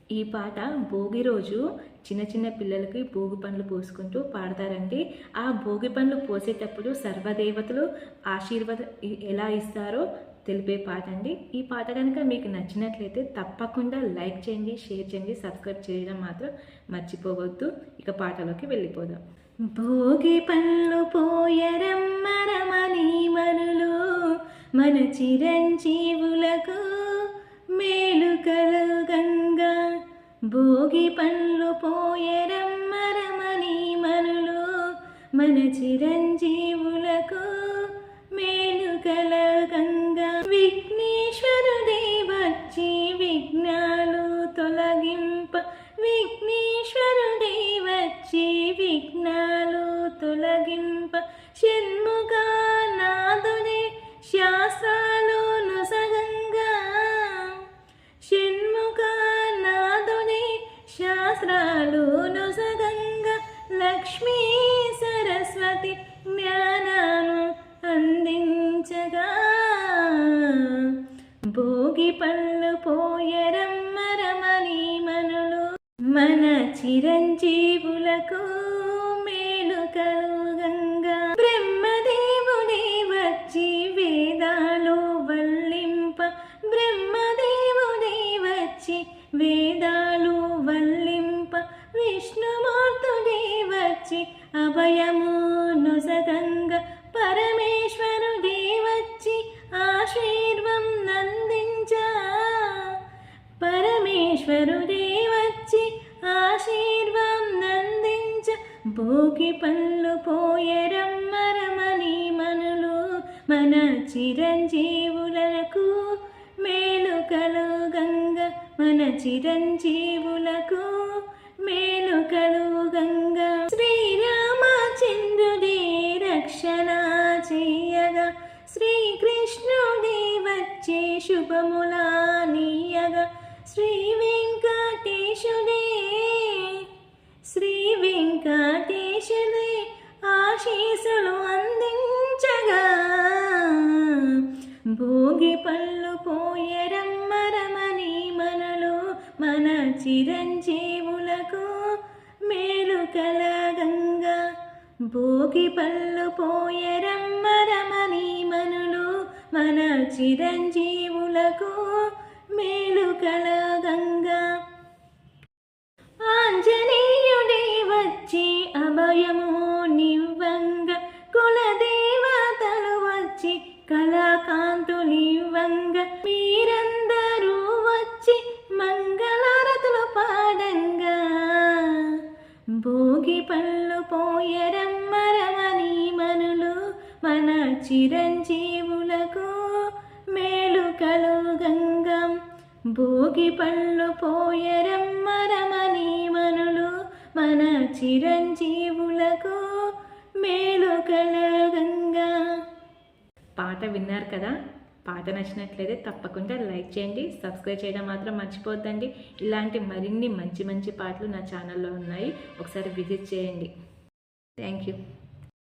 ఈ పాట భోగి రోజు చిన్న చిన్న పిల్లలకి భోగి పండ్లు పోసుకుంటూ పాడతారండి. ఆ భోగి పండ్లు పోసేటప్పుడు సర్వదేవతలు ఆశీర్వాదం ఎలా ఇస్తారో తెలిపే పాట అండి. ఈ పాట కనుక మీకు నచ్చినట్లయితే తప్పకుండా లైక్ చేయండి, షేర్ చేయండి, సబ్స్క్రైబ్ చేయడం మాత్రం మర్చిపోవద్దు. ఇక పాటలోకి వెళ్ళిపోదాం. భోగి పండ్లు పోయరమ్మరమని మనులు మన చిరంజీవులకు మేలు కలుగంగా. భోగి పండ్లు పోయరమ్మరమని మనులు మన చిరంజీవులకు మేలు కలగంగా. విఘ్నేశ్వరుడే వచ్చి విఘ్నాలు తొలగింప, విఘ్నేశ్వరుడే వచ్చి విఘ్నాలు తొలగింప, షణ్ముఖ నాదుడే శాస్త్రాలు నొసగంగా. షణ్ముఖ నాదుడే శాస్త్రాలు నొసగంగా, లక్ష్మీ సరస్వతి జ్ఞానాను అందించగా. భోగి పళ్ళు పోయరమ్మరమని మనులు మన చిరంజీవులకు మేలు కలుగంగా. బ్రహ్మదేవుడే వచ్చి వేదాలు వల్లింప, బ్రహ్మదేవుడే వచ్చి వేదాలు వల్లింప, విష్ణుమూర్తుడే వచ్చి అభయము నొసగంగా. పరమేశ్వరుడే వచ్చి ఆశీర్వం నందించ, పరమేశ్వరుడే వచ్చి ఆశీర్వం నందించ. భోగి పళ్ళు పోయరమ్మరమని మనులు మన చిరంజీవులకు మేలు కలుగంగా, మన చిరంజీవులకు మేలు కలుగంగా. శ్రీరామచంద్రుడే రక్షణ చేయగా, శ్రీకృష్ణుడే వచ్చే శుభములా నీయగా. శ్రీ వెంకటేశుడే, శ్రీ వెంకటేశుడే ఆశీస్సులు అందించగా. భోగి పళ్ళు పోయరమ్మరమని మనులు మన చిరంజీవులకు మేలు కలగంగా. భోగి పళ్ళు పోయరమ్మరమని మనులు మన చిరంజీవులకు మేలు కలగంగా. ఆంజనేయుడే వచ్చి అభయము నివ్వంగా, కులదేవతలు వచ్చి కళాకాంతులివ్వంగా. మీరందరూ వచ్చి మంగళారతులు పాడంగా. భోగి పళ్ళు పోయరమ్మరమని మనులు మన చిరంజీవులకు మేలు కలుగంగా. భోగి పళ్ళు పోయరమ్మరమని మనులు మన చిరంజీవులకు మేలు కలగంగా. పాట విన్నారు కదా. పాట నచ్చినట్లయితే తప్పకుండా లైక్ చేయండి, సబ్స్క్రైబ్ చేయడం మాత్రం మర్చిపోద్దండి. ఇలాంటి మరిన్ని మంచి మంచి పాటలు నా ఛానల్లో ఉన్నాయి, ఒకసారి విజిట్ చేయండి. Thank you.